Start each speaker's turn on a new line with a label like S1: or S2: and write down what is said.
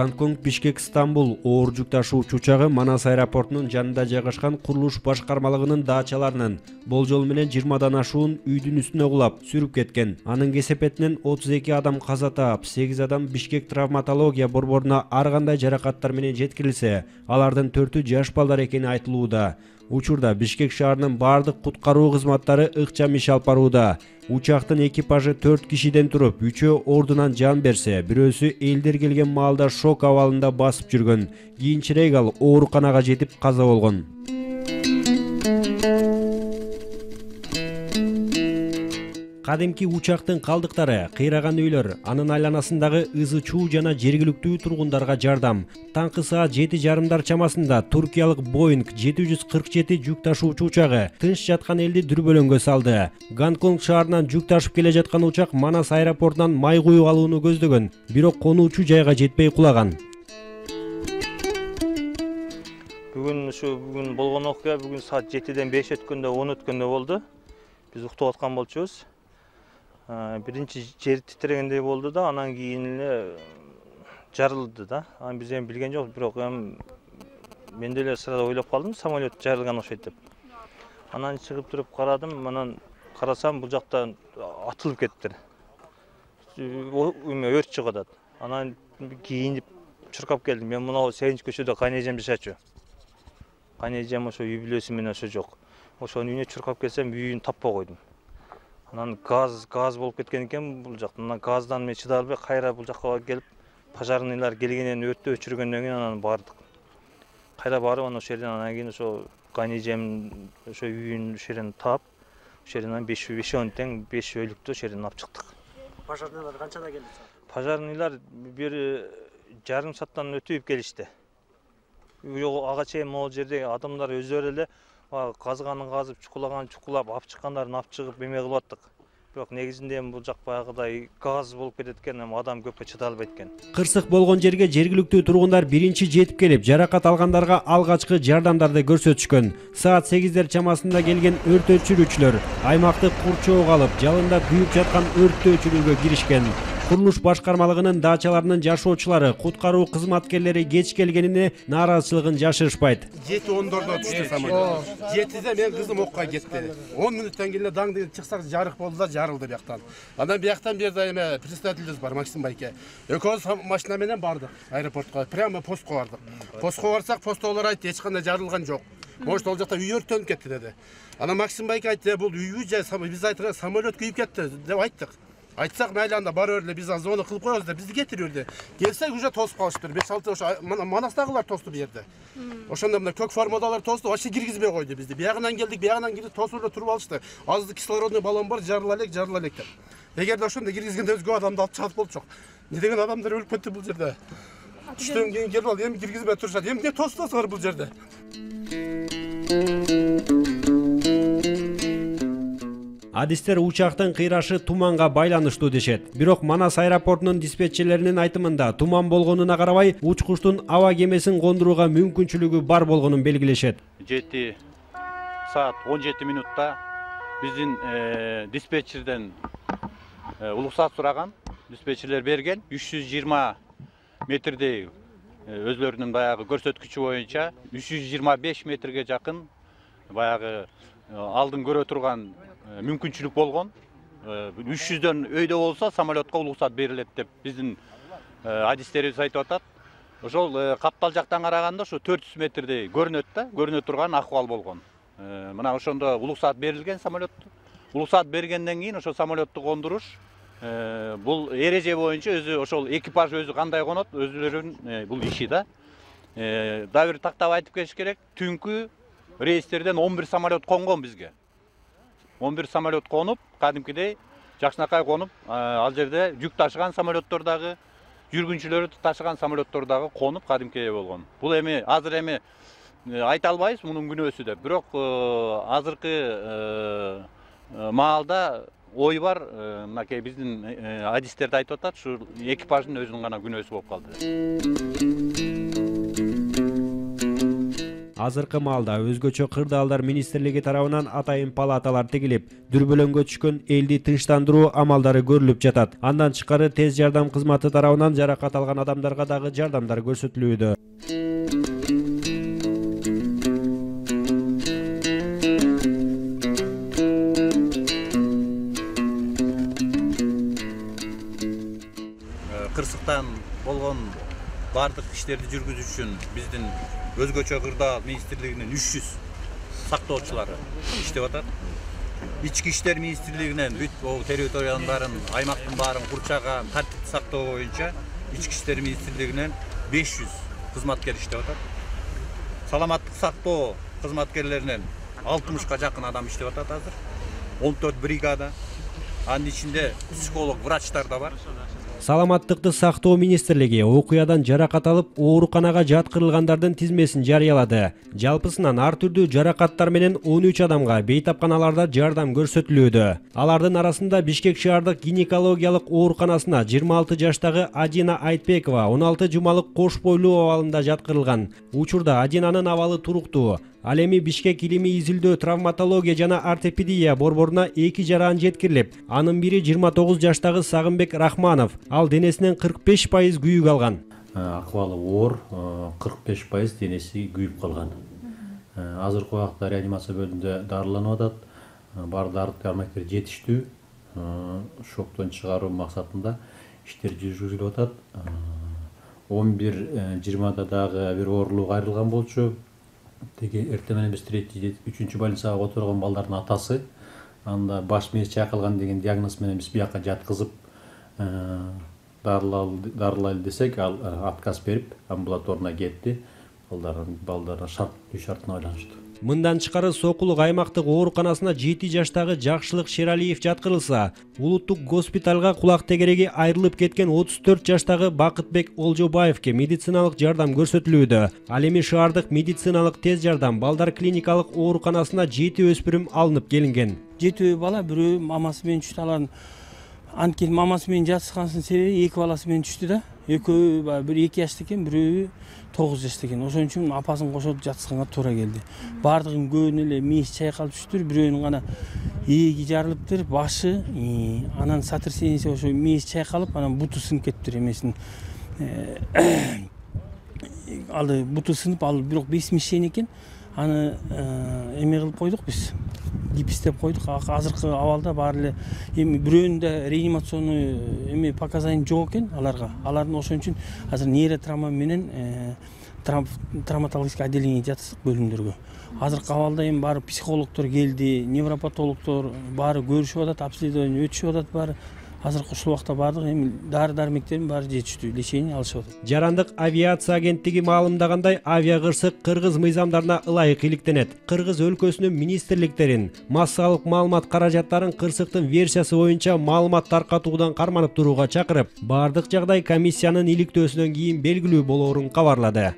S1: Гонконг Бишкек Стамбул оор жүк ташуучу учагы Манас аэропортунун жанында жайгашкан курулуш башкармалыгынын даачаларынын болжол менен 20дан ашуун үйдүн үстүнө кулап сүрүп кеткен. Анын кесепетинен 32 адам каза таап, 8 адам Бишкек травматология борборуна ар кандай жаракаттар менен жеткирилсе, алардын 4-ү жаш балдар экени айтылууда. Учурда Бишкек шаарынын бардык куткаруу кызматтары ыкчам иш алып барууда. Учактын экипажы 4 кишиден туруп, 3-өө ордунан жан берсе, бирөөсү элдер келген маалда шок абалында басып жүргөн. Кийинчерээк ал ооруканага жетип каза болгон. Кадимки учактын калдыктары, кыйраган үйлөр, анын айланасындагы ызы чуу жана жергиликтүү тургундарга жардам. Таңкы саат 7:30 чамасында туркиялык Boeing 747 жүк ташуучу учагы тынч жаткан элди дүрбөлөңгө салды. Гонконг шаарынан жүк ташып келе жаткан учак Манас аэропортунан май куюп алууну көздөгөн, бирок конуучу жайга жетпей кулаган.
S2: Бүгүн болгон окуя бүгүн саат 7-ден 5 өткөндө 10 өткөндө болду. Биз уктап аткан болчубуз. Биринчи жер титирегендей болду да, анан кийин эле жарылды да. Аны биз эми билген жок, бирок мен деле сразу ойлоп калдым, самолет жарылган окшойт деп. Анан чыгып туруп карадым, анан карасам бул жакта атылып кеттир. Өрт чыгып атат. Анан кийинип чуркап келдим. Мен мына сегинчи көчөдө кайнэжем жашачу. Кайнэжем ошо үй бүлөсү менен ошо жок. Ошонун үйүнө чуркап келсем, үйүн таппай койдум. Анан газ болуп кеткен экен бул жакта. Анан газдан мен чыдай албай кайра бул жакка келип, пожарныйлар келгенден өттү өчүргөндөн кийин анан бардык. Кайра барып анан ошол жерден анан кийин ошо кайнэжем ошо үйүн ошол жерден таап, ошол жерден 5 тең 5 өлүктү ошол жерден алып чыктык.
S3: Пожарныйлар канчада келди?
S2: Пожарныйлар бир жарым сааттан өтүп келишти. Ага чейин могул жерде адамдар өздөрү эле казганын казып, чукулаганын чукулап, алып чыккандарын алып чыгып эме кылып аттык. Бирок негизинде бул жак баягыдай газ болуп кетет экен, адам көпкө чыдай албайт экен.
S1: Кырсык болгон жерге жергиликтүү тургундар биринчи жетип келип, жаракат алгандарга алгачкы жардамдарды көрсөтүшкөн. Саат 8-дер чамасында келген өрт өчүрүүчүлөр аймакты курчоого алып, жалында күйүп жаткан өрттү өчүрүүгө киришкен. Курулуш башкармалыгынын даачаларынын жашоочулары, куткаруу кызматкерлери кеч келгенине нааразычылыгын жашырышпайт.
S4: 7:10 түштү самолет. 7-де мен кызым окуга кетти. 10 мүнөттөн кийин даңды чыксак жарык болду да жарылды бияктан. Анан бияктан берде эме представительдер бар, Максим байке. Экөөбүз машина менен бардык аэропортко, прямо постко бардык. Постко барсак, постолор айтты, эч кандай жарылган жок. Может, ол жакта үй өрттөнүп кетти деди. Анан Максим байке айтты, бул үйбү же биз айткан самолет күйүп кетти деп айттык. Айтсак мейли анда барып эле биз звонок кылып коебуз да бизди кетирип эле. Келсек уже тосуп калыштыр. 5-6 ошо Манастагылар тосту бу жерде. Ошондо мына көк формадалар тосту, вообще киргизбей койду бизди. Биягынан келдик, биягынан кирип тосуп эле туруп алышты. Азыр кислородный баллон бар, жарыла элек деп. Эгерде ошондо киргизгенде өзгө адамды алып чыгып болчок. Не деген адамдар өлүп кетти бул жерде. Түштөн кийин келип ал эми киргизбей турушат. Эми эмне тостосуңар бул жерде?
S1: Адистер учактын кыйрашы туманга байланыштуу дешет. Бирок Манас аэропортунун диспетчерлеринин айтымында туман болгонуна карабай, учкучтун аба кемесин кондурууга мүмкүнчүлүгү бар болгонун белгилешет.
S5: 7 саат 17 минутта биздин диспетчерден уруксат сураган. Диспетчерлер берген 320 метрдей өзлөрүнүн баягы көрсөткүчү боюнча 325 метрге жакын баягы алдын көрө турган мүмкүнчүлүк болгон. 300дөн өйдө болсо самолетко уруксат берилет деп биздин адистерибиз айтып атат. Ошол каптал жактан караганда ошо 400 метрдей көрүнөт да, көрүнө турган акыбал болгон. Мына ошондо уруксат берилген самолетту. Уруксат бергенден кийин ошо самолетту кондуруш бул эреже боюнча өзү ошол экипаж өзү кандай конот, өзүлөрүнүн бул иши да. Дагы бир тактап айтып кетиш керек. Түнкү рейстерден 11 самолет конгон бизге. 11 самолет конуп, кадимкидей жакшынакай конуп, ал жерде жүк ташыган самолеттор дагы, жүргүнчүлөрдү ташыган самолеттор дагы конуп кадимкидей болгон. Бул эми азыр эми айта албайбыз мунун күнөөсү деп. Бирок азыркы маалда ой бар, мынакей биздин адистерди айтып атат, ушу экипаждын өзүнүн гана күнөөсү болуп калды.
S1: Азыркы маалда өзгөчө кырдаалдар министрлиги тарабынан атайын палаталар тигилип, дүрбөлөңгө түшкөн элди тынчтандыруу амалдары көрүлүп жатат. Андан тышкары тез жардам кызматы тарабынан жаракат алган адамдарга дагы жардамдар көрсөтүлүүдө.
S5: Кырсыктан болгон бардык иштерди жүргүзүү үчүн биздин өзгөчө кырдаал министрлигинин 300 сактоочулары иштеп атат. Ички иштер министрлигинен бүт территориянын баарын, аймактын баарын курчаган, тартипти сактоо боюнча ички иштер министрлигинен 500 кызматкер иштеп атат. Саламаттык сактоо кызматкерлеринен 60га жакын адам иштеп атат азыр. 14 бригада. Анын ичинде психолог, врачтар да бар.
S1: Саламаттыкты сактоо министрлиги окуядан жаракат алып, ооруканага жаткырылгандардын тизмесин жарыялады. Жалпысынан ар түрдүү жаракаттар менен 13 адамга бейтапканаларда жардам көрсөтүлүүдө. Алардын арасында Бишкек шаардык гинекологиялык ооруканасына 26 жаштагы Адина Айтбекова 16 жумалык кош бойлуу абалында жаткырылган. Учурда Адинанын абалы туруктуу. Ал эми Бишкек илимий изилдөө травматология жана ортопедия борборуна 2 жаран жеткирилип, анын бири 29 жаштагы Сагынбек Рахманов. Ал денесинен 45% күйүк алган.
S6: Акыбалы оор, 45% денеси күйүп калган. Азыркы убакта реанимация бөлүмүндө дарыланып атат. Бар дары-дармектер жетиштүү. Шоктон чыгаруу максатында иштер жүргүзүлүп атат. 11:20 дагы бир оорулуу кайрылган болчу. Теги эртең менен биз 3-3 больницага отурган балдардын атасы анда баш мээси чайкалган деген диагноз менен биз бияка жаткызып дарылайлы десек, ал отказ берип амбулаторуна кетти. Балдарына шартына байланыштуу.
S1: Мындан тышкары Сокулук аймактык ооруканасына 7 жаштагы Жакшылык Шералиев жаткырылса, улуттук госпиталга кулак тегереги айрылып кеткен 34 жаштагы Бакытбек Олжобаевке медициналык жардам көрсөтүлүүдө. Ал эми шаардык медициналык тез жардам балдар клиникалык ооруканасына 7 өспүрүм алынып келинген.
S7: 7 бала, бирөө мамасы менен түштү. Алардын анткени мамасы менен жатышкансынын себеби 2 баласы менен түштү да. Экөө бир 2 жашта экен, бирөө 9 жашта экен. Ошон үчүн апасын кошоп жатышканга туура келди. Бардыгын көбүнө эле мээси чайкалып түштүр, бирөөнүн гана ээги жарылыптыр, башы, анан сотрясениеси ошо мээси чайкалып, анан буту сынып кетиптир эмесин. Алды буту сынып, ал бирок бесмишен экен. Аны эме кылып койдук биз. Гипстеп койдук. Азыркы абалда баары эле эми бирөөнүндө реанимационный эме показания жок экен аларга. Алардын ошон үчүн азыр нейротравма менен травматологический отделение жатсак бөлүмдөргө. Азыркы абалда эми баары психологдор келди, невропатологдор баары көрүшүп атат, обследование өтүшүп атат баары. Азыркы ушул убакта бардык эми дары-дармектердин баары жетиштүү, лечение алышып атат.
S1: Жарандык авиация агенттиги маалымдагандай, авиакырсык кыргыз мыйзамдарына ылайык иликтенет. Кыргыз өлкөсүнүн министрликтерин, массалык маалымат каражаттарын кырсыктын версиясы боюнча маалымат таркатуудан карманып турууга чакырып, бардык жагдай комиссиянын иликтөөсүнөн кийин белгилүү болоорун кабарлады.